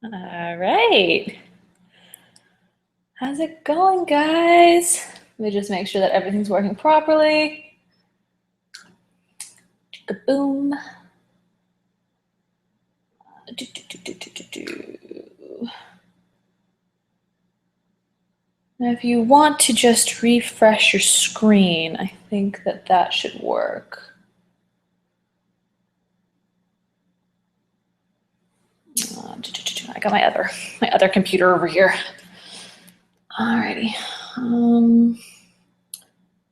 All right. How's it going, guys? Let me just make sure that everything's working properly. Boom. Now, if you want to just refresh your screen, I think that should work. I got my other computer over here. Alrighty.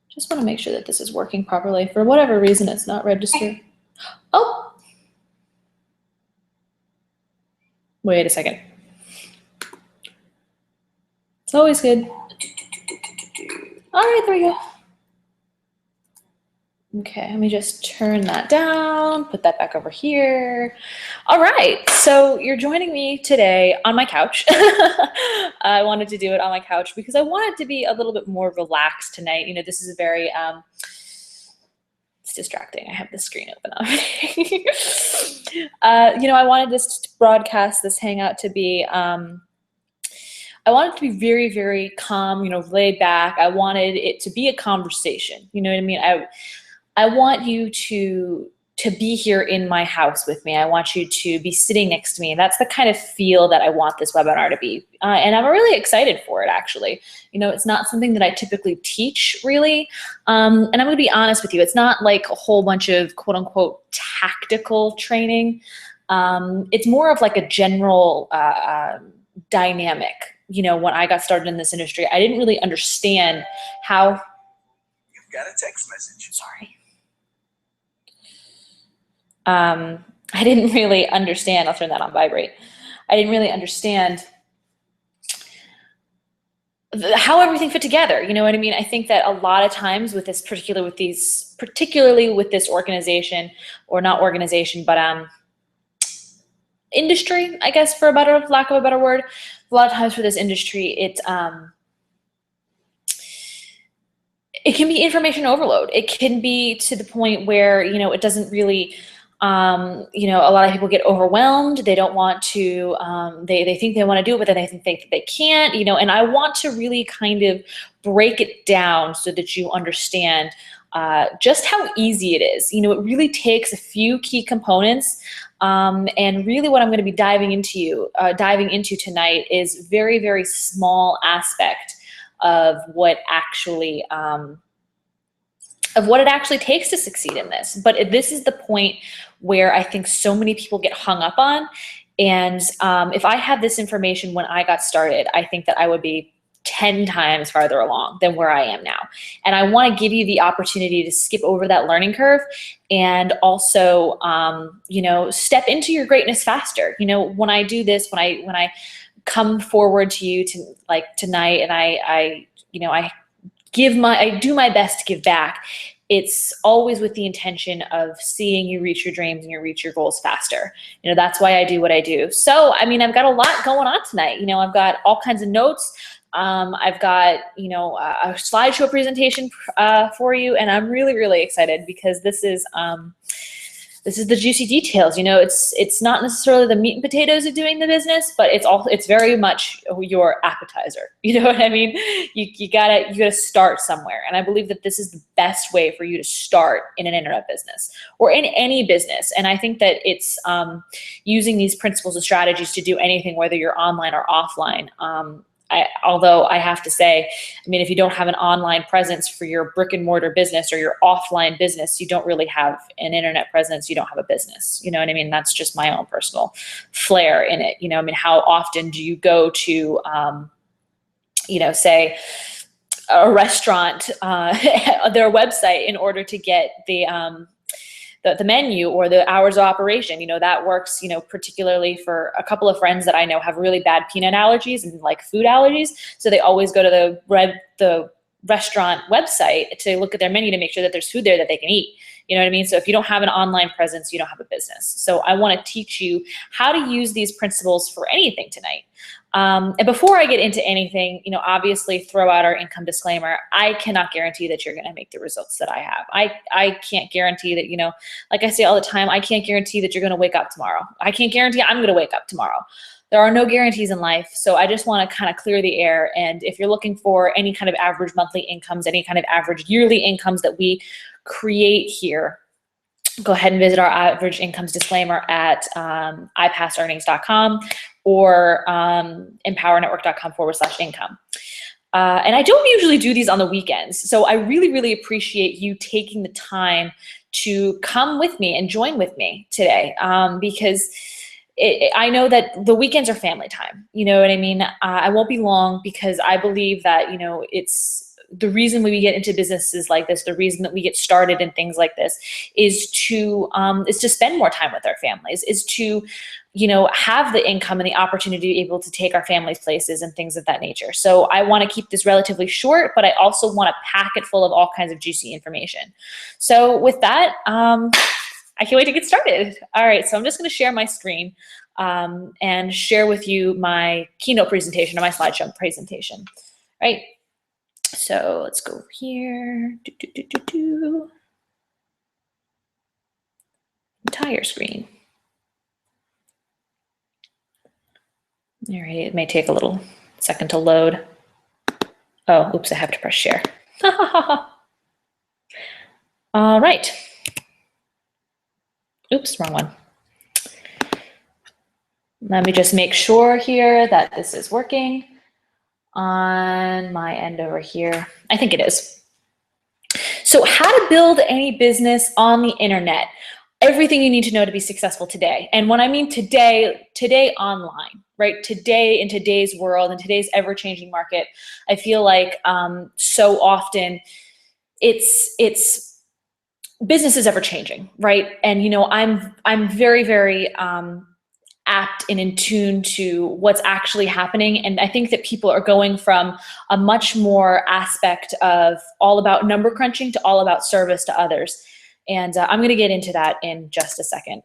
Just want to make sure that this is working properly. For whatever reason, it's not registered. Oh, wait a second. It's always good. All right, there we go. Okay, let me just turn that down, put that back over here. All right, so you're joining me today on my couch. I wanted to do it on my couch because I wanted to be a little bit more relaxed tonight. You know, this is a very, it's distracting. I have the screen open up. You know, I wanted this broadcast, this hangout to be, I wanted it to be very, very calm, you know, laid back. I wanted it to be a conversation. You know what I mean? I want you to be here in my house with me. I want you to be sitting next to me. And that's the kind of feel that I want this webinar to be. And I'm really excited for it, actually. You know, it's not something that I typically teach, really. And I'm going to be honest with you. It's not like a whole bunch of quote unquote tactical training. It's more of like a general dynamic. You know, when I got started in this industry, I didn't really understand how. You've got a text message. Sorry. I didn't really understand. I'll turn that on vibrate. I didn't really understand how everything fit together. You know what I mean? I think that a lot of times with this particularly with this organization, or not organization, but industry, I guess, for lack of a better word. A lot of times for this industry, it can be information overload. It can be to the point where, you know, it doesn't really, you know, a lot of people get overwhelmed. They don't want to, they think they want to do it, but then they think they can't, you know, and I want to really kind of break it down so that you understand just how easy it is. You know, it really takes a few key components. And really what I'm going to be diving into tonight is very, very small aspect of what actually it actually takes to succeed in this. But this is the point where I think so many people get hung up on. And if I had this information when I got started, I think that I would be 10 times farther along than where I am now. And I want to give you the opportunity to skip over that learning curve and also, you know, step into your greatness faster. You know, when I do this, when I come forward to you tonight, and I do my best to give back, it's always with the intention of seeing you reach your dreams and you reach your goals faster. You know, that's why I do what I do. So, I mean, I've got a lot going on tonight. You know, I've got all kinds of notes. I've got, you know, a slideshow presentation for you, and I'm really, really excited because this is the juicy details. You know, it's not necessarily the meat and potatoes of doing the business, but it's very much your appetizer. You know what I mean? You gotta start somewhere, and I believe that this is the best way for you to start in an internet business or in any business. And I think that it's using these principles and strategies to do anything, whether you're online or offline. Although I have to say, I mean, if you don't have an online presence for your brick and mortar business or your offline business, you don't really have an internet presence, you don't have a business. You know what I mean? That's just my own personal flair in it. You know, I mean, how often do you go to, you know, say a restaurant, their website in order to get the menu or the hours of operation? You know, that works, you know, particularly for a couple of friends that I know have really bad peanut allergies and like food allergies. So they always go to the restaurant website to look at their menu to make sure that there's food there that they can eat. You know what I mean? So if you don't have an online presence, you don't have a business. So I want to teach you how to use these principles for anything tonight. And before I get into anything, obviously throw out our income disclaimer. I cannot guarantee that you're going to make the results that I have. I can't guarantee that, like I say all the time, I can't guarantee that you're going to wake up tomorrow. I can't guarantee I'm going to wake up tomorrow. There are no guarantees in life. So I just want to kind of clear the air. And if you're looking for any kind of average monthly incomes, any kind of average yearly incomes that we create here, go ahead and visit our average incomes disclaimer at ipassearnings.com or empowernetwork.com/income. And I don't usually do these on the weekends. So I really, really appreciate you taking the time to come with me and join with me today, because I know that the weekends are family time. You know what I mean? I won't be long, because I believe that, it's the reason we get into businesses like this, the reason that we get started in things like this is to spend more time with our families, is to, have the income and the opportunity to be able to take our families places and things of that nature. So I want to keep this relatively short, but I also want to pack it full of all kinds of juicy information. So with that, I can't wait to get started. All right, so I'm just going to share my screen and share with you my keynote presentation or my slideshow presentation. Right. So let's go here. Entire screen. All right, it may take a little second to load. Oh, oops, I have to press share. All right. Oops, wrong one. Let me just make sure here that this is working on my end over here. I think it is. So how to build any business on the internet. Everything you need to know to be successful today. And when I mean today online, right? Today, in today's world, in today's ever-changing market, I feel like so often it's business is ever changing, right? And I'm very, very apt and in tune to what's actually happening. And I think that people are going from a much more aspect of all about number crunching to all about service to others. And I'm going to get into that in just a second.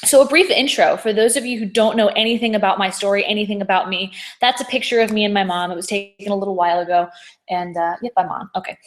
So a brief intro for those of you who don't know anything about my story, anything about me. That's a picture of me and my mom. It was taken a little while ago. And yep, I'm on. Okay.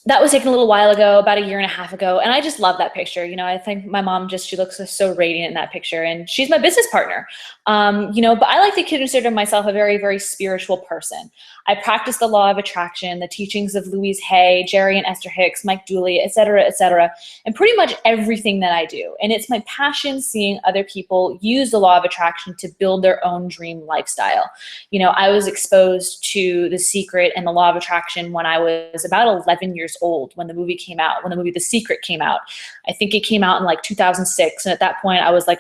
That was taken a little while ago, about a year and a half ago. And I just love that picture. I think my mom she looks so radiant in that picture, and she's my business partner. But I like to consider myself a very, very spiritual person. I practice the law of attraction, the teachings of Louise Hay, Jerry and Esther Hicks, Mike Dooley, et cetera, and pretty much everything that I do. And it's my passion seeing other people use the law of attraction to build their own dream lifestyle. I was exposed to The Secret and the law of attraction when I was about 11 years old, when the movie came out, when the movie The Secret came out. I think it came out in like 2006. And at that point I was like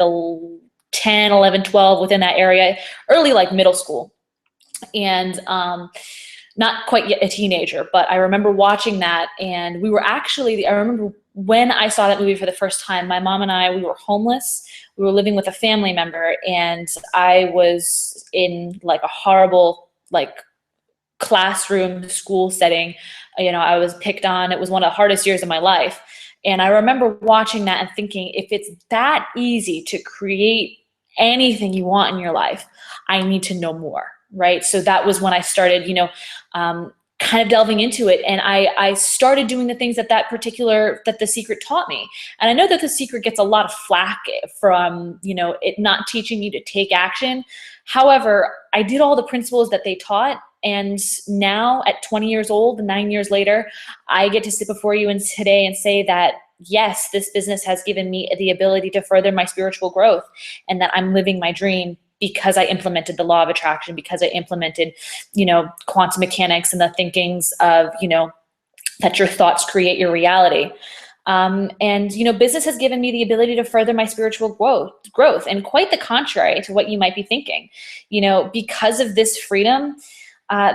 10, 11, 12, within that area, early like middle school. And not quite yet a teenager, but I remember watching that, and I remember when I saw that movie for the first time, my mom and I, we were homeless. We were living with a family member, and I was in like a horrible classroom school setting. I was picked on. It was one of the hardest years of my life. And I remember watching that and thinking, if it's that easy to create anything you want in your life, I need to know more. Right. So that was when I started, kind of delving into it. And I started doing the things that The Secret taught me. And I know that The Secret gets a lot of flack from, it not teaching you to take action. However, I did all the principles that they taught. And now at 20 years old, 9 years later, I get to sit before you today and say that, yes, this business has given me the ability to further my spiritual growth, and that I'm living my dream because I implemented the law of attraction, because I implemented, quantum mechanics and the thinkings of, that your thoughts create your reality. Business has given me the ability to further my spiritual growth, and quite the contrary to what you might be thinking. Because of this freedom,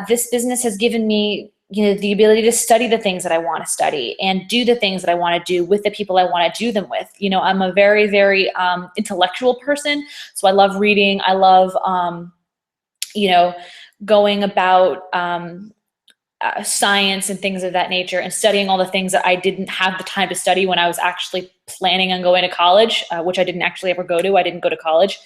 this business has given me, the ability to study the things that I want to study and do the things that I want to do with the people I want to do them with. I'm a very, very intellectual person. So I love reading. I love, going about science and things of that nature, and studying all the things that I didn't have the time to study when I was actually planning on going to college, which I didn't actually ever go to. I didn't go to college.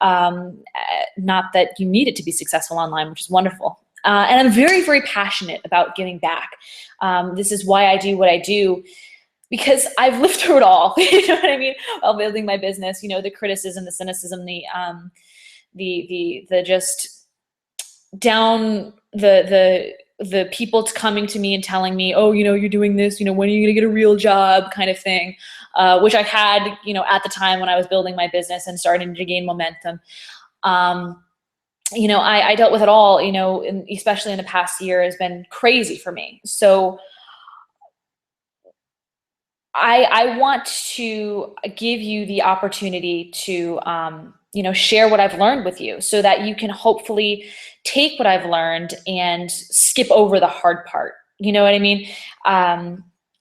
Not that you need it to be successful online, which is wonderful. And I'm very, very passionate about giving back. This is why I do what I do, because I've lived through it all. You know what I mean? While building my business, you know, the criticism, the cynicism, the just down the people coming to me and telling me, oh, you know, you're doing this, you know, when are you going to get a real job kind of thing, which I had, you know, at the time when I was building my business and starting to gain momentum. You know, I dealt with it all, you know, especially in the past year has been crazy for me. So I want to give you the opportunity to, you know, share what I've learned with you so that you can hopefully take what I've learned and skip over the hard part. You know what I mean?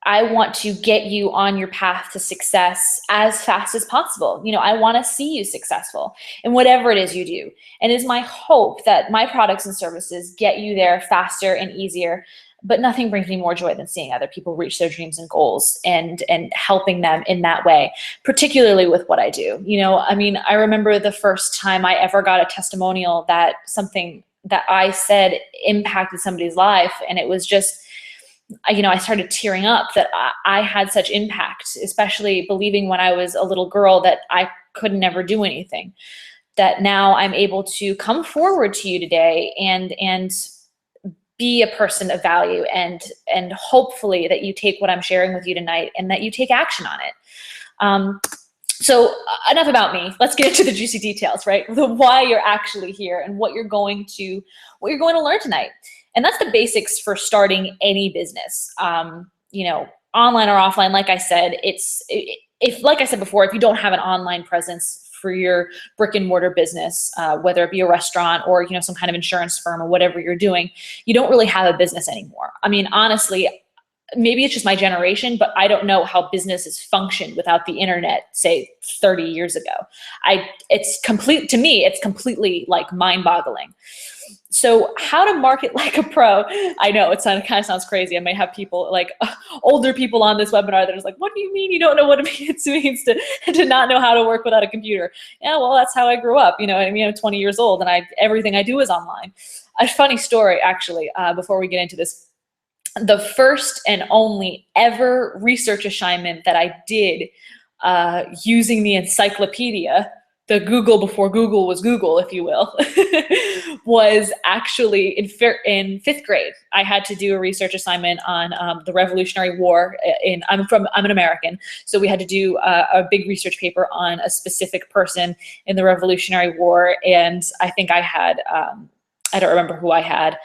I want to get you on your path to success as fast as possible. You know, I want to see you successful in whatever it is you do. And it is my hope that my products and services get you there faster and easier. But nothing brings me more joy than seeing other people reach their dreams and goals and helping them in that way, particularly with what I do. You know, I mean, I remember the first time I ever got a testimonial that something that I said impacted somebody's life. And it was just, you know, I started tearing up that I had such impact, especially believing when I was a little girl that I could never do anything, that now I'm able to come forward to you today and be a person of value, and hopefully that you take what I'm sharing with you tonight and that you take action on it. So enough about me. Let's get into the juicy details, right? The why you're actually here and what you're going to learn tonight. And that's the basics for starting any business. You know, online or offline, like I said, like I said before, if you don't have an online presence for your brick and mortar business, whether it be a restaurant or, you know, some kind of insurance firm or whatever you're doing, you don't really have a business anymore. I mean, honestly, maybe it's just my generation, but I don't know how businesses functioned without the internet, say 30 years ago. To me, it's completely like mind-boggling. So how to market like a pro. I know it kind of sounds crazy. I might have people like older people on this webinar that are like, what do you mean you don't know what it means to not know how to work without a computer? Yeah, well, that's how I grew up. You know what I mean? I'm 20 years old and everything I do is online. A funny story, actually, before we get into this. The first and only ever research assignment that I did using the encyclopedia, the Google before Google was Google, if you will, was actually in fifth grade. I had to do a research assignment on the Revolutionary War. I'm an American, so we had to do a big research paper on a specific person in the Revolutionary War, and I think I had, I don't remember who I had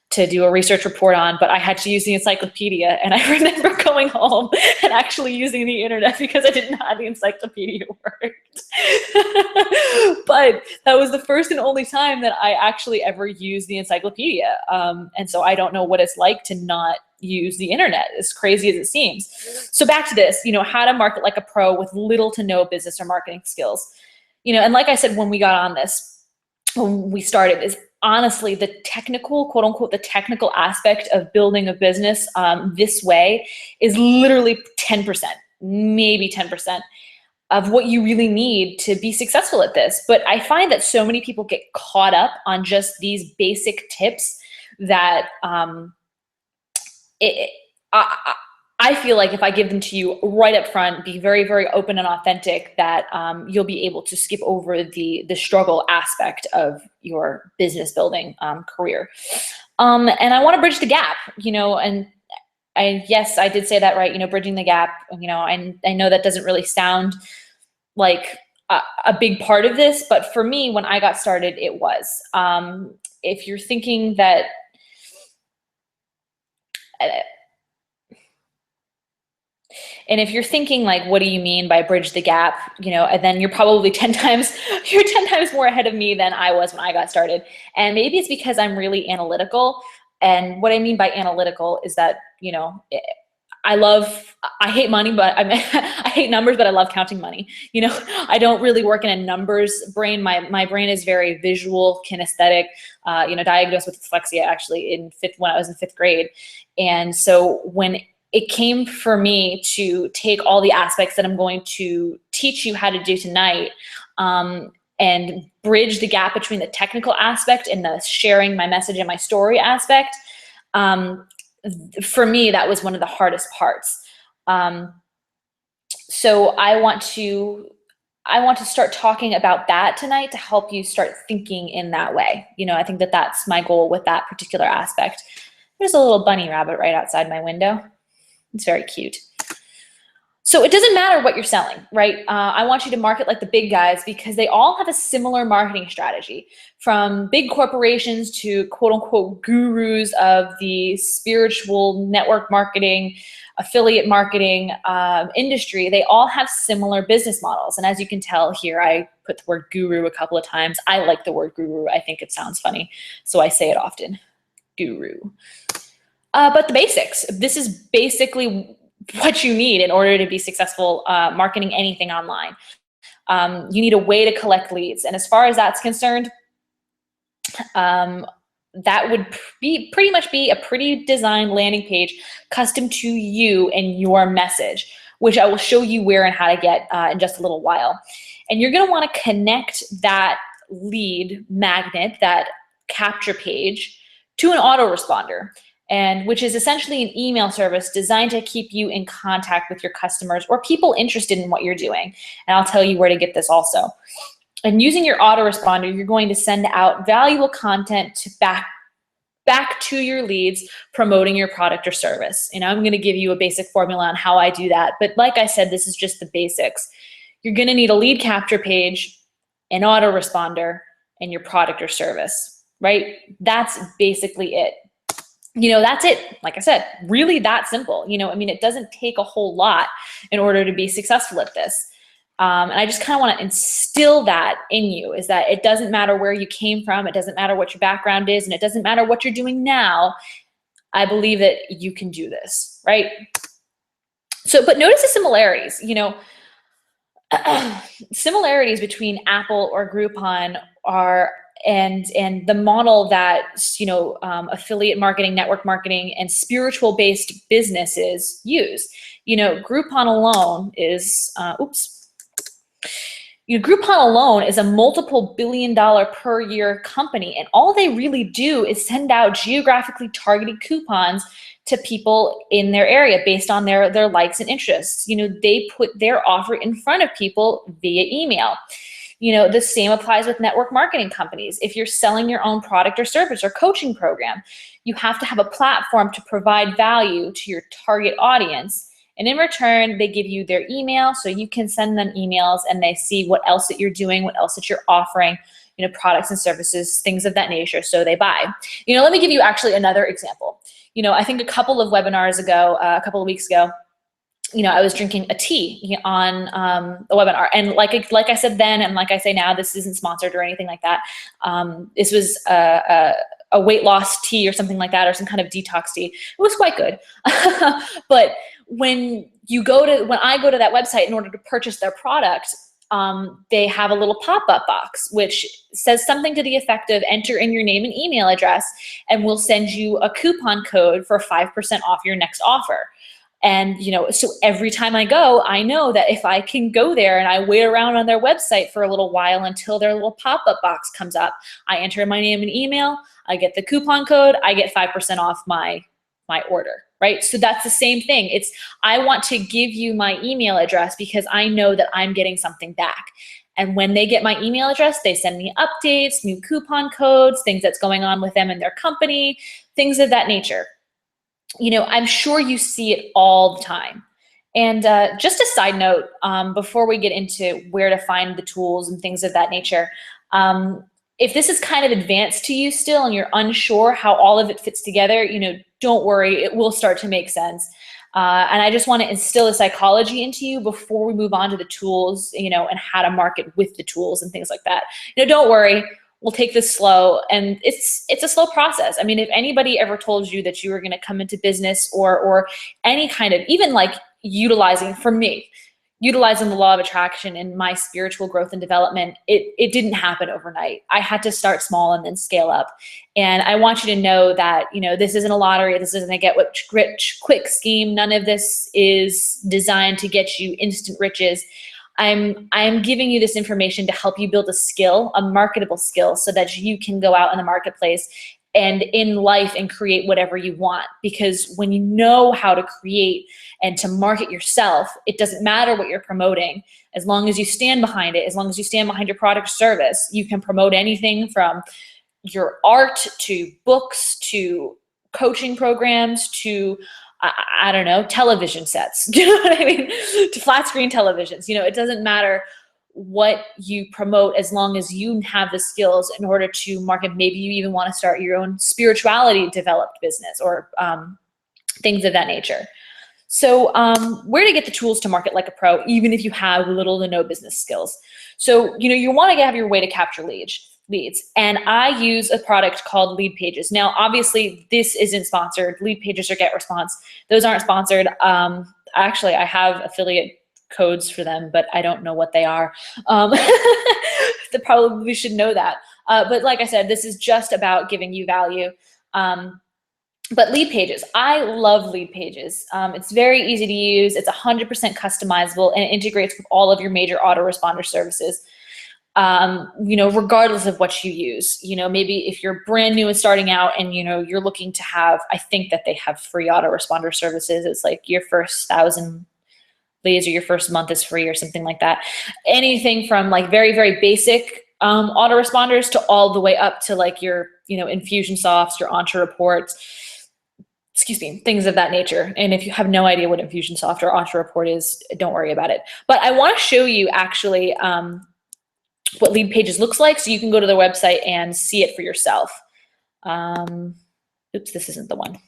to do a research report on, but I had to use the encyclopedia, and I remember going home and actually using the internet because I didn't know how the encyclopedia worked. But that was the first and only time that I actually ever used the encyclopedia. And so I don't know what it's like to not use the internet, as crazy as it seems. So back to this, you know, how to market like a pro with little to no business or marketing skills. You know, and like I said, when we got on this, when we started, is honestly the technical, quote unquote, the technical aspect of building a business this way is literally 10%, maybe 10% of what you really need to be successful at this. But I find that so many people get caught up on just these basic tips that I feel like if I give them to you right up front, be very, very open and authentic, that you'll be able to skip over the struggle aspect of your business building career. And I want to bridge the gap, you know, and yes, I did say that right, you know, bridging the gap, you know, and I know that doesn't really sound like a big part of this, but for me, when I got started, it was. If you're thinking that, and if you're thinking like, what do you mean by bridge the gap? You know, and then you're probably 10 times more ahead of me than I was when I got started. And maybe it's because I'm really analytical. And what I mean by analytical is that, you know, I hate money, but I hate numbers, but I love counting money. I don't really work in a numbers brain. My brain is very visual, kinesthetic, diagnosed with dyslexia actually when I was in fifth grade. And so when it came for me to take all the aspects that I'm going to teach you how to do tonight, and bridge the gap between the technical aspect and the sharing my message and my story aspect, for me, that was one of the hardest parts. So I want to start talking about that tonight to help you start thinking in that way. I think that that's my goal with that particular aspect. There's a little bunny rabbit right outside my window. It's very cute. So it doesn't matter what you're selling, right? I want you to market like the big guys because they all have a similar marketing strategy, from big corporations to quote unquote gurus of the spiritual network marketing, affiliate marketing industry. They all have similar business models. And as you can tell here, I put the word guru a couple of times. I like the word guru. I think it sounds funny, so I say it often, guru. But the basics, this is basically what you need in order to be successful marketing anything online. You need a way to collect leads. And as far as that's concerned, that would pretty much be a pre-designed landing page custom to you and your message, which I will show you where and how to get in just a little while. And you're gonna wanna connect that lead magnet, that capture page, to an autoresponder, and which is essentially an email service designed to keep you in contact with your customers or people interested in what you're doing. And I'll tell you where to get this also. And using your autoresponder, you're going to send out valuable content to back to your leads promoting your product or service. And I'm going to give you a basic formula on how I do that. But like I said, this is just the basics. You're going to need a lead capture page, an autoresponder, and your product or service, right? That's basically it. That's it. Like I said, really that simple. It doesn't take a whole lot in order to be successful at this. And I just kind of want to instill that in you, is that it doesn't matter where you came from. It doesn't matter what your background is, and it doesn't matter what you're doing now. I believe that you can do this, right? So, but notice the similarities, similarities between Apple or Groupon are, and the model that, affiliate marketing, network marketing, and spiritual-based businesses use. Groupon alone is, Groupon alone is a multiple billion-dollar per year company, and all they really do is send out geographically targeted coupons to people in their area based on their likes and interests. They put their offer in front of people via email. The same applies with network marketing companies. If you're selling your own product or service or coaching program, you have to have a platform to provide value to your target audience. And in return, they give you their email, so you can send them emails and they see what else that you're doing, what else that you're offering, products and services, things of that nature, so they buy. Let me give you actually another example. I think a couple of webinars ago, a couple of weeks ago, I was drinking a tea on a webinar. And like I said then, and like I say now, this isn't sponsored or anything like that. This was a weight loss tea or something like that, or some kind of detox tea. It was quite good. But when I go to that website in order to purchase their product, they have a little pop-up box which says something to the effect of enter in your name and email address and we'll send you a coupon code for 5% off your next offer. And, so every time I go, I know that if I can go there and I wait around on their website for a little while until their little pop-up box comes up, I enter my name and email, I get the coupon code, I get 5% off my order, right? So that's the same thing. I want to give you my email address because I know that I'm getting something back. And when they get my email address, they send me updates, new coupon codes, things that's going on with them and their company, things of that nature. I'm sure you see it all the time. And just a side note, before we get into where to find the tools and things of that nature, if this is kind of advanced to you still and you're unsure how all of it fits together, don't worry, it will start to make sense. And I just want to instill a psychology into you before we move on to the tools, and how to market with the tools and things like that. Don't worry, we'll take this slow. And it's a slow process. I mean, if anybody ever told you that you were going to come into business or any kind of, even like utilizing, for me, utilizing the law of attraction in my spiritual growth and development, it didn't happen overnight. I had to start small and then scale up. And I want you to know that, you know, this isn't a lottery. This isn't a get rich quick scheme. None of this is designed to get you instant riches. I'm giving you this information to help you build a skill, a marketable skill, so that you can go out in the marketplace and in life and create whatever you want. Because when you know how to create and to market yourself, it doesn't matter what you're promoting. As long as you stand behind it, as long as you stand behind your product or service, you can promote anything from your art to books to coaching programs to I don't know, television sets. You know what I mean? To flat screen televisions. You know, it doesn't matter what you promote as long as you have the skills in order to market. Maybe you even want to start your own spirituality developed business or things of that nature. So where to get the tools to market like a pro, even if you have little to no business skills. So, you know, you want to have your way to capture leads. And I use a product called Lead Pages. Now, obviously, this isn't sponsored. Lead Pages or Get Response, those aren't sponsored. Actually, I have affiliate codes for them, but I don't know what they are. They probably should know that. But like I said, this is just about giving you value. But Lead Pages, I love Lead Pages. It's very easy to use. It's 100% customizable, and it integrates with all of your major autoresponder services. You know, regardless of what you use. You know, maybe if you're brand new and starting out and, you know, you're looking to have, I think that they have free autoresponder services. It's like your first 1,000 leads or your first month is free or something like that. Anything from like very, very basic autoresponders to all the way up to like your, you know, Infusionsoft, your EntreReport, excuse me, things of that nature. And if you have no idea what Infusionsoft or EntreReport is, don't worry about it. But I want to show you actually what Lead Pages looks like, so you can go to their website and see it for yourself. Oops, this isn't the one.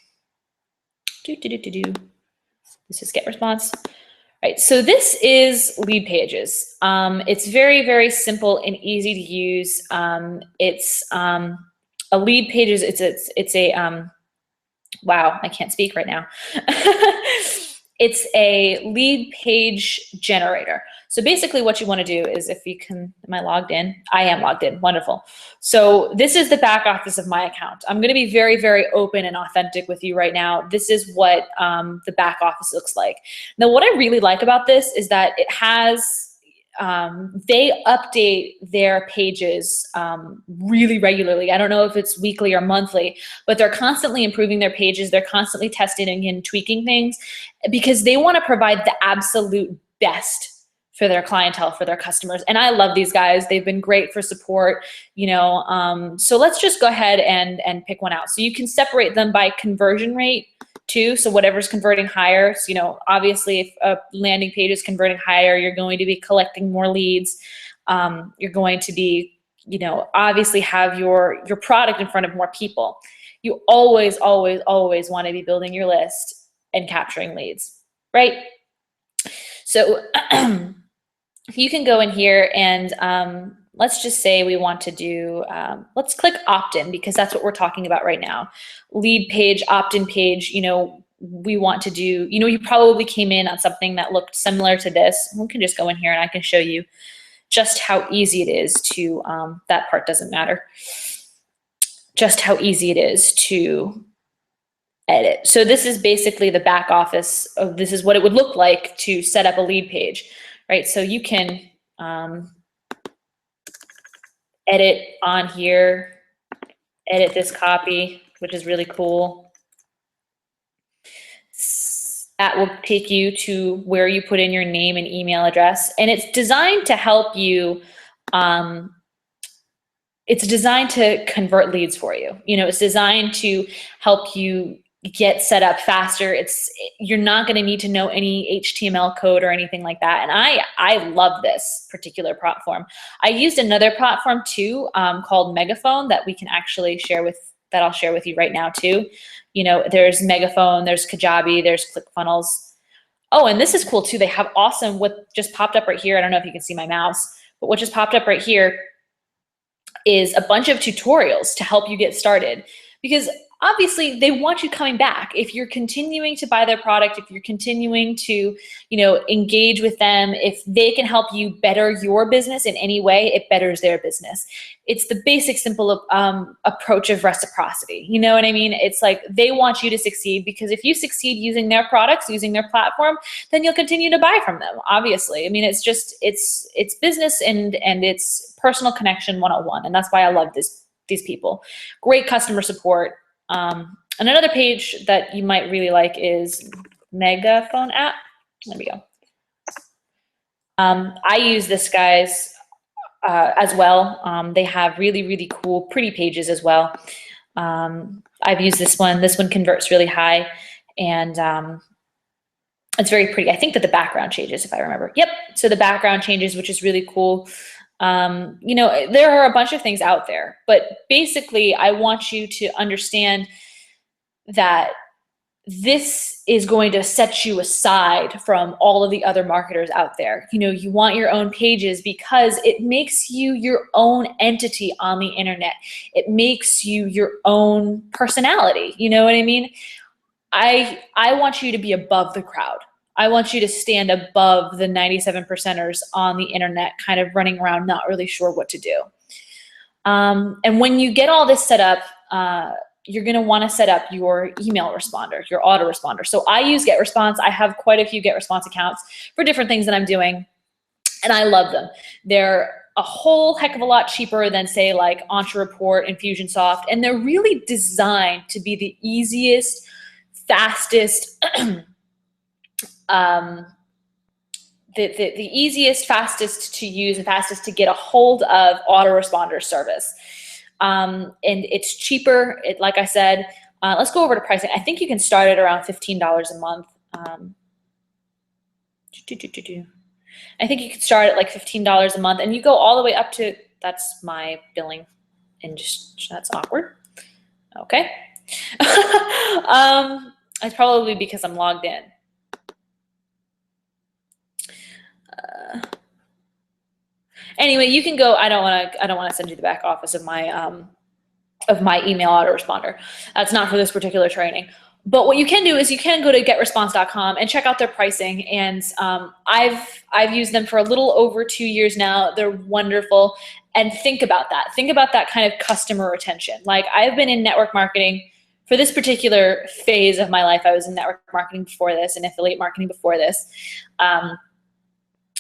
This is Get Response. All right, so this is Lead Pages. It's very, very simple and easy to use. It's a Lead Pages. It's a wow, I can't speak right now. It's a lead page generator. So basically what you want to do is, if you can, am I logged in? I am logged in, wonderful. So this is the back office of my account. I'm going to be very, very open and authentic with you right now. This is what the back office looks like. Now, what I really like about this is that it has, they update their pages really regularly. I don't know if it's weekly or monthly, but they're constantly improving their pages. They're constantly testing and tweaking things because they want to provide the absolute best for their clientele, for their customers. And I love these guys. They've been great for support, you know. So let's just go ahead and pick one out. So you can separate them by conversion rate too. So whatever's converting higher. So, you know, obviously if a landing page is converting higher, you're going to be collecting more leads. You're going to be, you know, obviously have your product in front of more people. You always, always, always want to be building your list and capturing leads, right? So you can go in here and let's just say we want to do, let's click opt-in because that's what we're talking about right now. Lead page, opt-in page, you know, we want to do, you know, you probably came in on something that looked similar to this. We can just go in here and I can show you just how easy it is to, that part doesn't matter, just how easy it is to edit. So this is basically the back office of, this is what it would look like to set up a lead page, right? So you can edit on here, edit this copy, which is really cool. That will take you to where you put in your name and email address. And it's designed to help you, it's designed to convert leads for you. You know, it's designed to help you get set up faster. You're not going to need to know any HTML code or anything like that. And I love this particular platform. I used another platform too, called Megaphone that we can actually share with, that I'll share with you right now too. You know, there's Megaphone, there's Kajabi, there's ClickFunnels. Oh, and this is cool too. They have awesome, what just popped up right here. I don't know if you can see my mouse, but what just popped up right here is a bunch of tutorials to help you get started, because obviously they want you coming back. If you're continuing to buy their product, if you're continuing to, engage with them, if they can help you better your business in any way, it betters their business. It's the basic, simple approach of reciprocity. You know what I mean? It's like they want you to succeed, because if you succeed using their products, using their platform, then you'll continue to buy from them, obviously. I mean, it's business and it's personal connection 101. And that's why I love these people. Great customer support. And another page that you might really like is Megaphone app. There we go. I use this, guys, as well. They have really, really cool, pretty pages as well. I've used this one. This one converts really high, and it's very pretty. I think that the background changes, if I remember. Yep, so the background changes, which is really cool. There are a bunch of things out there, but basically I want you to understand that this is going to set you aside from all of the other marketers out there. You want your own pages because it makes you your own entity on the internet. It makes you your own personality. You know what I mean? I want you to be above the crowd. I want you to stand above the 97%ers on the internet, kind of running around, not really sure what to do. And when you get all this set up, you're going to want to set up your email responder, your autoresponder. So I use GetResponse. I have quite a few GetResponse accounts for different things that I'm doing, and I love them. They're a whole heck of a lot cheaper than, say, like EntreReport, Infusionsoft, and they're really designed to be the easiest, fastest, the easiest, fastest to use, and fastest to get a hold of autoresponder service. And it's cheaper. Like I said, let's go over to pricing. I think you can start at around $15 a month. I think you can start at like $15 a month, and you go all the way up to, that's my billing, and just, that's awkward. Okay. It's probably because I'm logged in. Anyway, you can go. I don't want to send you the back office of my email autoresponder. That's not for this particular training. But what you can do is you can go to getresponse.com and check out their pricing. And I've used them for a little over 2 years now. They're wonderful. And think about that. Think about that kind of customer retention. Like, I've been in network marketing for this particular phase of my life. I was in network marketing before this and affiliate marketing before this.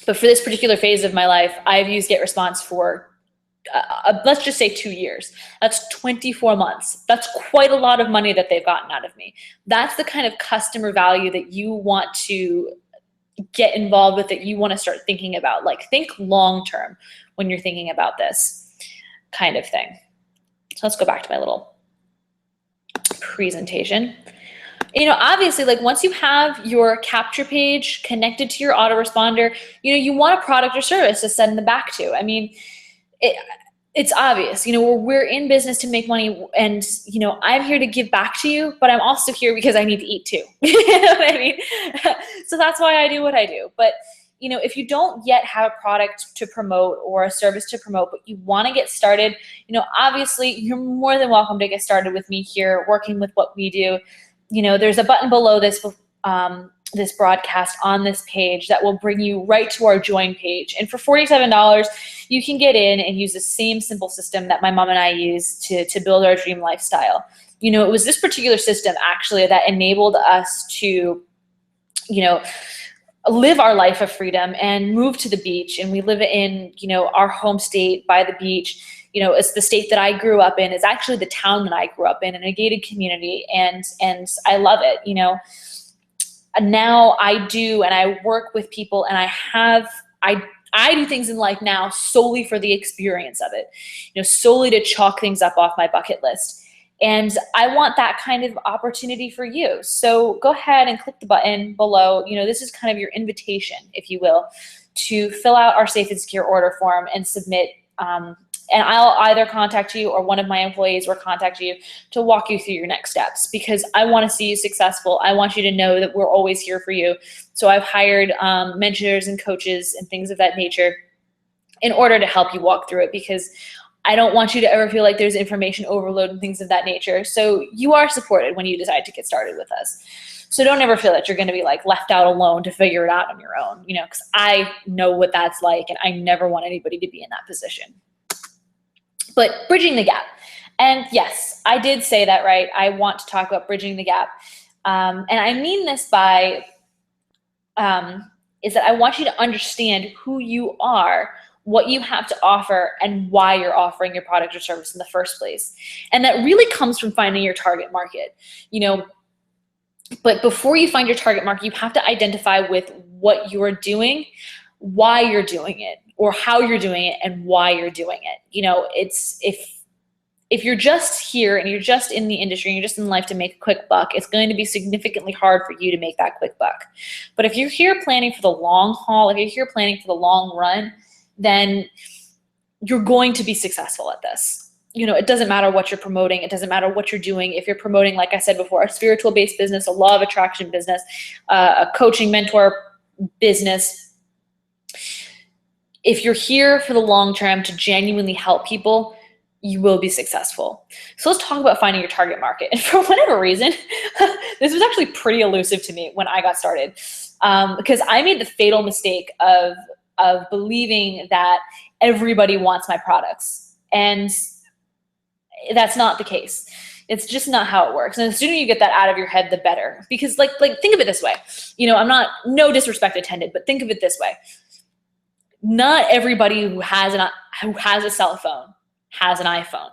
But for this particular phase of my life, I've used GetResponse for, let's just say 2 years. That's 24 months. That's quite a lot of money that they've gotten out of me. That's the kind of customer value that you want to get involved with, that you want to start thinking about. Like, think long-term when you're thinking about this kind of thing. So let's go back to my little presentation. Obviously, like, once you have your capture page connected to your autoresponder, you want a product or service to send them back to. I mean, it's obvious. We're in business to make money, and I'm here to give back to you, but I'm also here because I need to eat too. You know what I mean? So that's why I do what I do. But if you don't yet have a product to promote or a service to promote, but you want to get started, obviously you're more than welcome to get started with me here, working with what we do. There's a button below this this broadcast on this page that will bring you right to our join page. And for $47, you can get in and use the same simple system that my mom and I use to build our dream lifestyle. It was this particular system actually that enabled us to, live our life of freedom and move to the beach. And we live in, our home state by the beach. It's the state that I grew up in. It's actually the town that I grew up in a gated community, and I love it. And now I do, and I work with people, and I do things in life now solely for the experience of it, solely to chalk things up off my bucket list. And I want that kind of opportunity for you. So go ahead and click the button below. This is kind of your invitation, if you will, to fill out our safe and secure order form and submit. And I'll either contact you, or one of my employees will contact you to walk you through your next steps, because I want to see you successful. I want you to know that we're always here for you. So I've hired mentors and coaches and things of that nature in order to help you walk through it, because I don't want you to ever feel like there's information overload and things of that nature. So you are supported when you decide to get started with us. So don't ever feel that you're going to be like left out alone to figure it out on your own, you know, because I know what that's like, and I never want anybody to be in that position. But bridging the gap. And yes, I did say that, right? I want to talk about bridging the gap. And I mean this by, is that I want you to understand who you are, what you have to offer, and why you're offering your product or service in the first place. And that really comes from finding your target market, you know. But before you find your target market, you have to identify with what you're doing, why you're doing it, or how you're doing it, and why you're doing it. You know, it's if you're just here and you're just in the industry and you're just in life to make a quick buck, it's going to be significantly hard for you to make that quick buck. But if you're here planning for the long haul, if you're here planning for the long run, then you're going to be successful at this. You know, it doesn't matter what you're promoting. It doesn't matter what you're doing. If you're promoting, like I said before, a spiritual-based business, a law of attraction business, a coaching mentor business, if you're here for the long term to genuinely help people, you will be successful. So let's talk about finding your target market. And for whatever reason, this was actually pretty elusive to me when I got started, because I made the fatal mistake of believing that everybody wants my products. And that's not the case. It's just not how it works. And the sooner you get that out of your head, the better. Because like think of it this way. You know, no disrespect intended, but think of it this way. Not everybody who has a cell phone has an iPhone.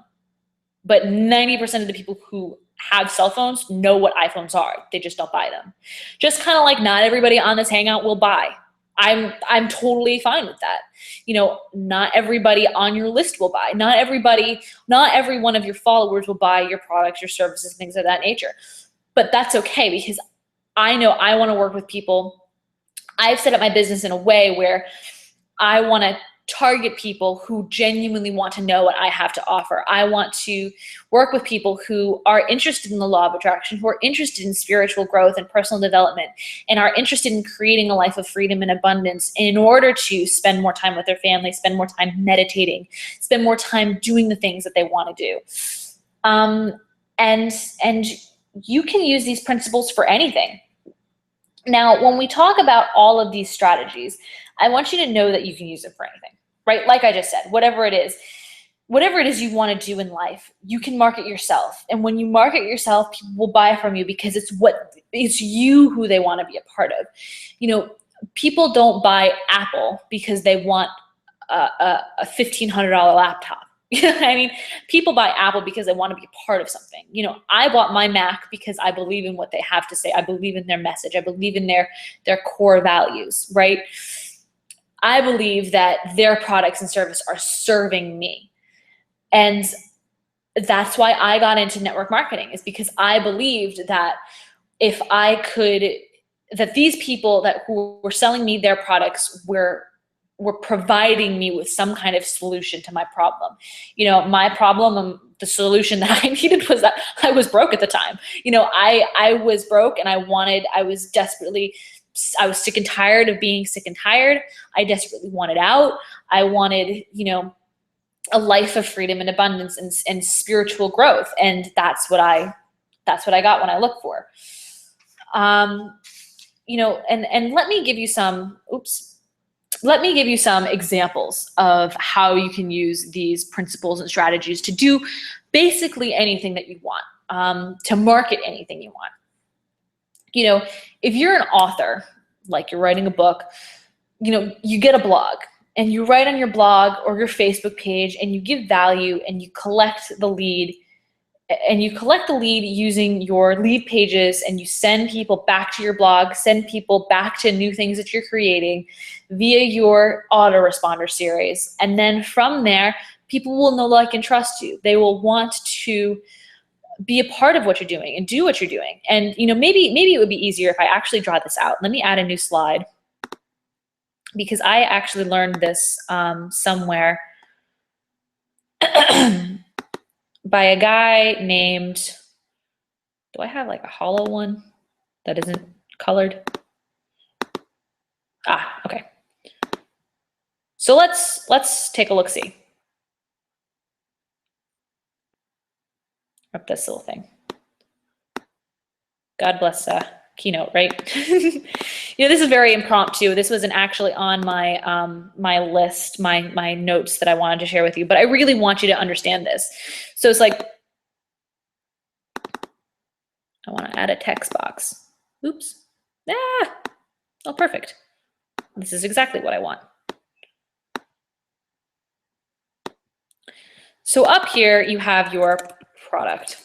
But 90% of the people who have cell phones know what iPhones are. They just don't buy them. Just kind of like not everybody on this Hangout will buy. I'm totally fine with that. You know, not everybody on your list will buy. Not every one of your followers will buy your products, your services, things of that nature. But that's okay, because I know I want to work with people. I've set up my business in a way where I want to target people who genuinely want to know what I have to offer. I want to work with people who are interested in the law of attraction, who are interested in spiritual growth and personal development, and are interested in creating a life of freedom and abundance in order to spend more time with their family, spend more time meditating, spend more time doing the things that they want to do. And you can use these principles for anything. Now, when we talk about all of these strategies, I want you to know that you can use it for anything, right? Like I just said, whatever it is you want to do in life, you can market yourself. And when you market yourself, people will buy from you because it's you who they want to be a part of. You know, people don't buy Apple because they want a $1,500 laptop. You know what I mean? People buy Apple because they want to be a part of something. You know, I bought my Mac because I believe in what they have to say. I believe in their message. I believe in their core values, right? I believe that their products and service are serving me. And that's why I got into network marketing, is because I believed that that these people who were selling me their products were providing me with some kind of solution to my problem. You know, my problem, the solution that I needed was that I was broke at the time. You know, I was broke, and I was sick and tired of being sick and tired. I desperately wanted out. I wanted, you know, a life of freedom and abundance and spiritual growth. And that's what I got when I looked for. You know, and let me give you some examples of how you can use these principles and strategies to do basically anything that you want, to market anything you want. You know, if you're an author, like you're writing a book, you know, you get a blog and you write on your blog or your Facebook page and you give value and you collect the lead using your lead pages, and you send people back to your blog, send people back to new things that you're creating via your autoresponder series. And then from there, people will know, like, and trust you. They will want to be a part of what you're doing and do what you're doing. And, you know, maybe it would be easier if I actually draw this out. Let me add a new slide, because I actually learned this somewhere by a guy named, do I have like a hollow one that isn't colored? Okay. So let's take a look-see. of this little thing. God bless Keynote, right? This is very impromptu. This wasn't actually on my my list, my notes that I wanted to share with you, but I really want you to understand this. So it's like, I want to add a text box. Oops. Oh, perfect. This is exactly what I want. So up here, you have your product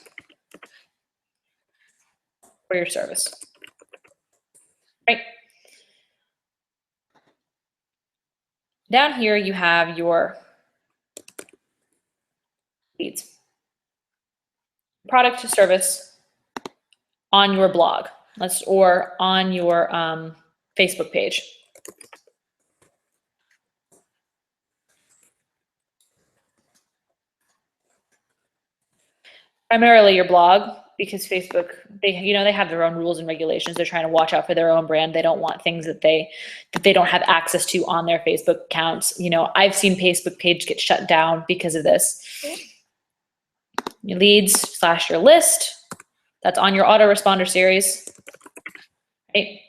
or your service, right? Down here, you have your leads, product to service on your blog, or on your Facebook page. Primarily your blog, because Facebook, they have their own rules and regulations. They're trying to watch out for their own brand. They don't want things that they don't have access to on their Facebook accounts. I've seen Facebook page get shut down because of this. Your leads / your list, that's on your autoresponder series, right?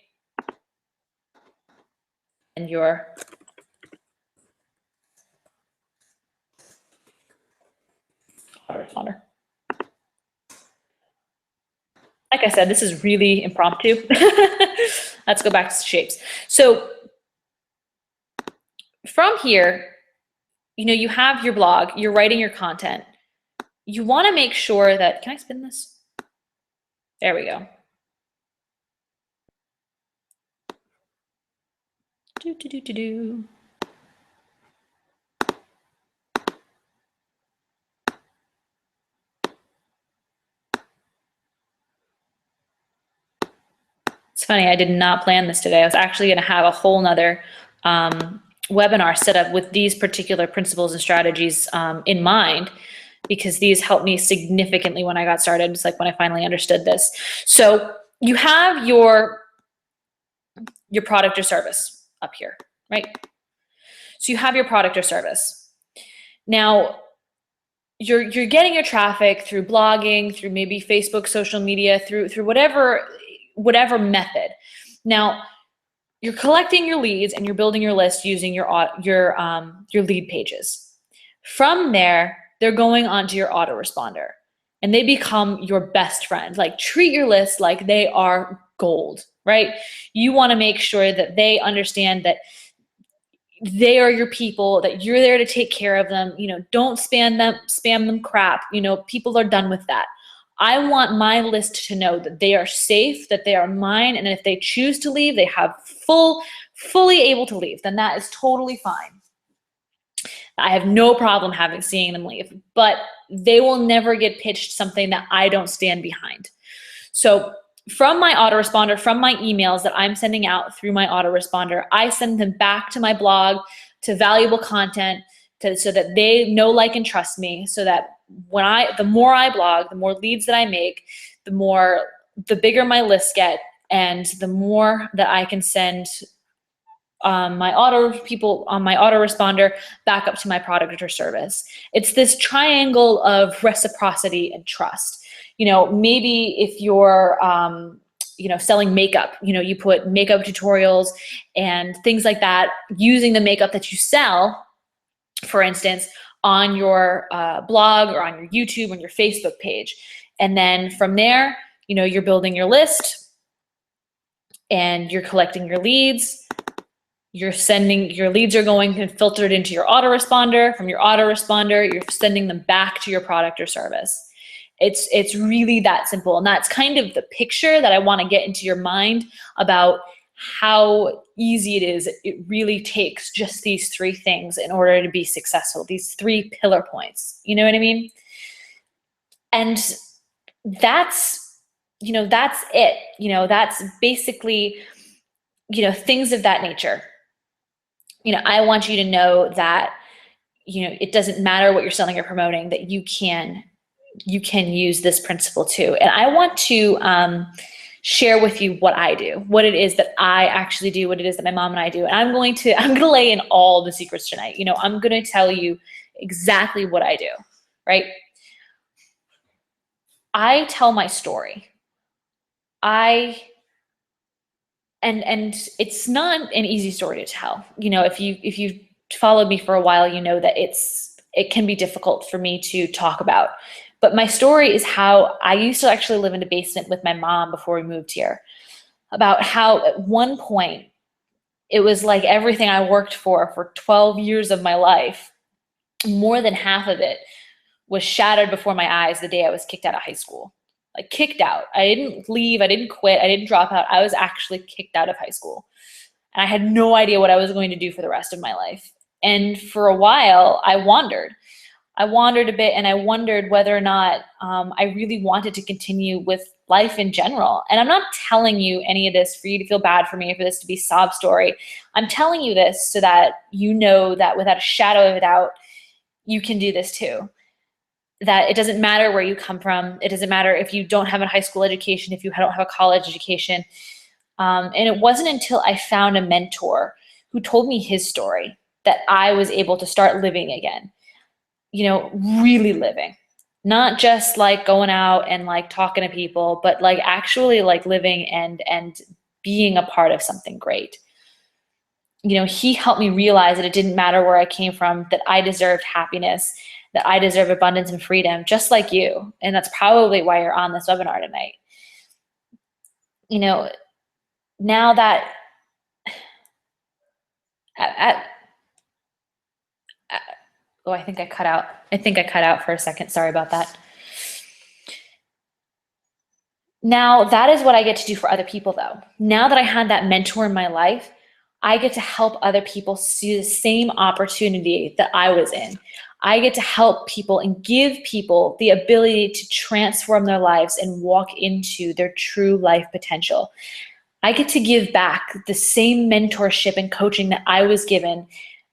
And your autoresponder. Like I said, this is really impromptu. Let's go back to shapes. So from here, you have your blog, you're writing your content. You want to make sure that, can I spin this? There we go. Do. It's funny, I did not plan this today. I was actually going to have a whole nother webinar set up with these particular principles and strategies in mind, because these helped me significantly when I got started. It's like when I finally understood this. So you have your product or service up here, right? So you have your product or service. Now, you're getting your traffic through blogging, through maybe Facebook, social media, through whatever method. Now, you're collecting your leads and you're building your list using your lead pages. From there, they're going onto your autoresponder and they become your best friend. Like, treat your list like they are gold, right? You want to make sure that they understand that they are your people, that you're there to take care of them. Don't spam them crap. People are done with that. I want my list to know that they are safe, that they are mine, and if they choose to leave, they have fully able to leave. Then that is totally fine. I have no problem seeing them leave, but they will never get pitched something that I don't stand behind. So from my autoresponder, from my emails that I'm sending out through my autoresponder, I send them back to my blog, to valuable content, so that they know, like, and trust me, so that the more I blog, the more leads that I make, the bigger my lists get, and the more that I can send people on my autoresponder back up to my product or service. It's this triangle of reciprocity and trust. Maybe if you're selling makeup, you put makeup tutorials and things like that, using the makeup that you sell, for instance, on your blog or on your YouTube, on your Facebook page. And then from there, you're building your list and you're collecting your leads. Your leads are going and filtered into your autoresponder. From your autoresponder, you're sending them back to your product or service. It's really that simple. And that's kind of the picture that I want to get into your mind about how easy it is. It really takes just these three things in order to be successful, these three pillar points. You know what I mean? And that's it. That's basically, things of that nature. I want you to know that, it doesn't matter what you're selling or promoting, that you can use this principle too. And I want to share with you what I do, what it is that I actually do, what it is that my mom and I do. And I'm going to lay in all the secrets tonight. I'm going to tell you exactly what I do, right? I tell my story. And it's not an easy story to tell. If you followed me for a while, you know that it can be difficult for me to talk about. But my story is how I used to actually live in a basement with my mom before we moved here. About how at one point it was like everything I worked for 12 years of my life, more than half of it was shattered before my eyes the day I was kicked out of high school. Like kicked out. I didn't leave, I didn't quit, I didn't drop out. I was actually kicked out of high school. And I had no idea what I was going to do for the rest of my life. And for a while, I wandered. I wandered a bit, and I wondered whether or not I really wanted to continue with life in general. And I'm not telling you any of this for you to feel bad for me or for this to be sob story. I'm telling you this so that you know that without a shadow of a doubt, you can do this too. That it doesn't matter where you come from. It doesn't matter if you don't have a high school education, if you don't have a college education. And it wasn't until I found a mentor who told me his story that I was able to start living again. Really living. Not just like going out and like talking to people, but like actually like living and being a part of something great. He helped me realize that it didn't matter where I came from, that I deserved happiness, that I deserve abundance and freedom, just like you. And that's probably why you're on this webinar tonight. Now that oh, I think I cut out. I think I cut out for a second. Sorry about that. Now, that is what I get to do for other people, though. Now that I had that mentor in my life, I get to help other people see the same opportunity that I was in. I get to help people and give people the ability to transform their lives and walk into their true life potential. I get to give back the same mentorship and coaching that I was given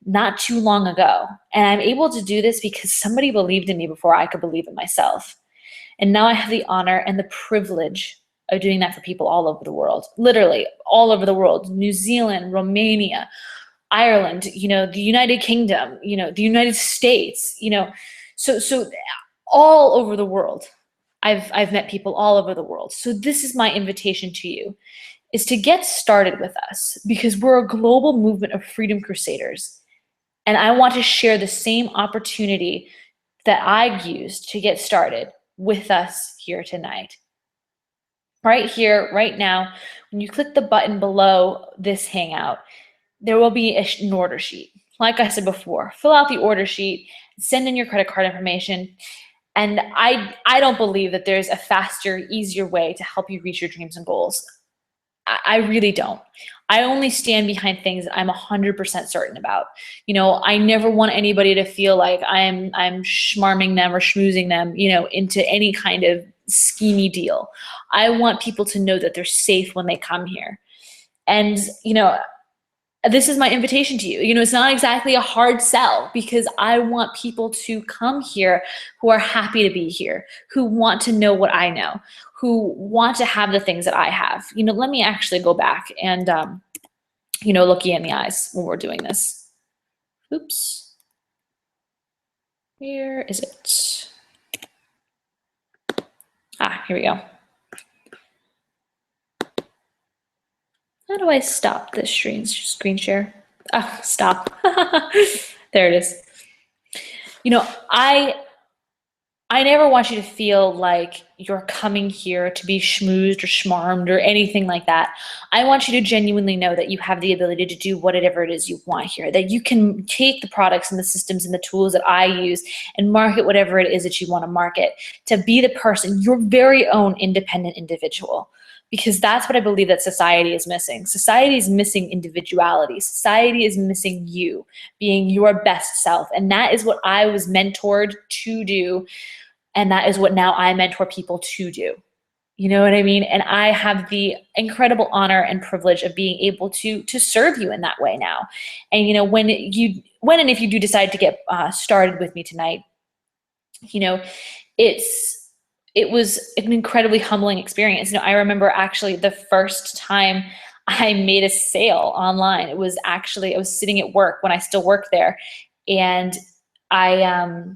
not too long ago. And I'm able to do this because somebody believed in me before I could believe in myself. And now I have the honor and the privilege of doing that for people all over the world, literally all over the world, New Zealand, Romania, Ireland, the United Kingdom, the United States, so all over the world. I've met people all over the world. So this is my invitation to you, is to get started with us, because we're a global movement of freedom crusaders. And I want to share the same opportunity that I used to get started with us here tonight. Right here, right now, when you click the button below this Hangout, there will be an order sheet. Like I said before, fill out the order sheet, send in your credit card information. And I don't believe that there's a faster, easier way to help you reach your dreams and goals. I really don't. I only stand behind things that I'm 100% certain about. I never want anybody to feel like I'm schmarming them or schmoozing them, into any kind of schemy deal. I want people to know that they're safe when they come here. And, this is my invitation to you. It's not exactly a hard sell, because I want people to come here who are happy to be here, who want to know what I know, who want to have the things that I have. Let me actually go back and, look you in the eyes when we're doing this. Oops. Where is it? Here we go. How do I stop this screen share? Oh, stop. There it is. I never want you to feel like you're coming here to be schmoozed or schmarmed or anything like that. I want you to genuinely know that you have the ability to do whatever it is you want here, that you can take the products and the systems and the tools that I use and market whatever it is that you want to market, to be the person, your very own independent individual. Because that's what I believe that society is missing. Society is missing individuality. Society is missing you being your best self. And that is what I was mentored to do. And that is what now I mentor people to do. You know what I mean? And I have the incredible honor and privilege of being able to serve you in that way now. And when and if you do decide to get started with me tonight, it was an incredibly humbling experience. I remember actually the first time I made a sale online. I was sitting at work when I still work there, and I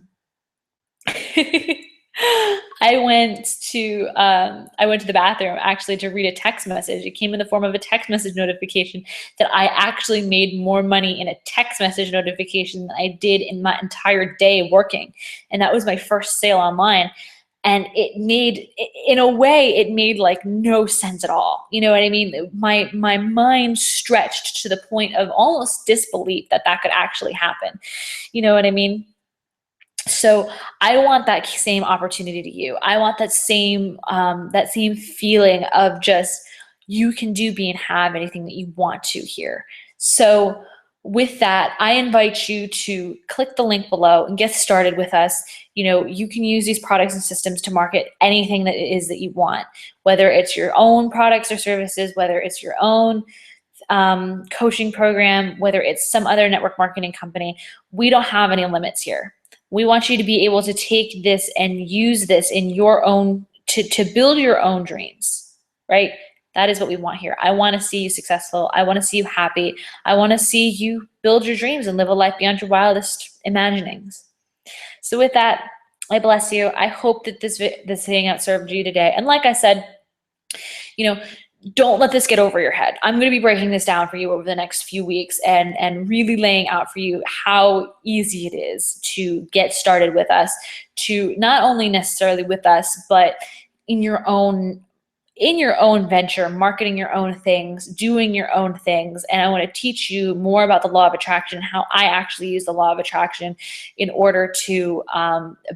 I went to the bathroom actually to read a text message. It came in the form of a text message notification that I actually made more money in a text message notification than I did in my entire day working. And that was my first sale online. And in a way, it made like no sense at all. You know what I mean? My mind stretched to the point of almost disbelief that that could actually happen. You know what I mean? So I want that same opportunity to you. I want that same feeling of just you can do, be, and have anything that you want to here. So with that, I invite you to click the link below and get started with us. You know, you can use these products and systems to market anything that it is that you want, whether it's your own products or services, whether it's your own coaching program, whether it's some other network marketing company. We don't have any limits here. We want you to be able to take this and use this in your own, to build your own dreams, right? That is what we want here. I want to see you successful. I want to see you happy. I want to see you build your dreams and live a life beyond your wildest imaginings. So with that, I bless you. I hope that this hangout served you today. And like I said, you know, don't let this get over your head. I'm going to be breaking this down for you over the next few weeks and really laying out for you how easy it is to get started with us, to not only necessarily with us, but in your own venture, marketing your own things, doing your own things. And I want to teach you more about the law of attraction, how I actually use the law of attraction in order to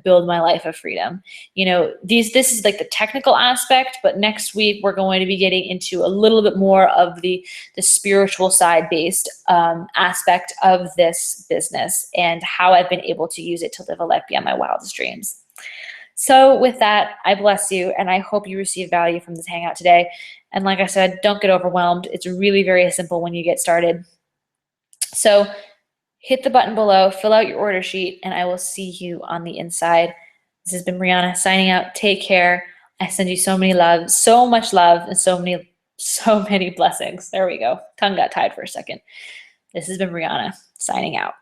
build my life of freedom. You know, this is like the technical aspect, but next week we're going to be getting into a little bit more of the spiritual side based aspect of this business and how I've been able to use it to live a life beyond my wildest dreams. So with that, I bless you, and I hope you receive value from this hangout today. And like I said, don't get overwhelmed. It's really very simple when you get started. So hit the button below, fill out your order sheet, and I will see you on the inside. This has been Brianna signing out. Take care. I send you so many love, so much love, and so many blessings. There we go. Tongue got tied for a second. This has been Brianna signing out.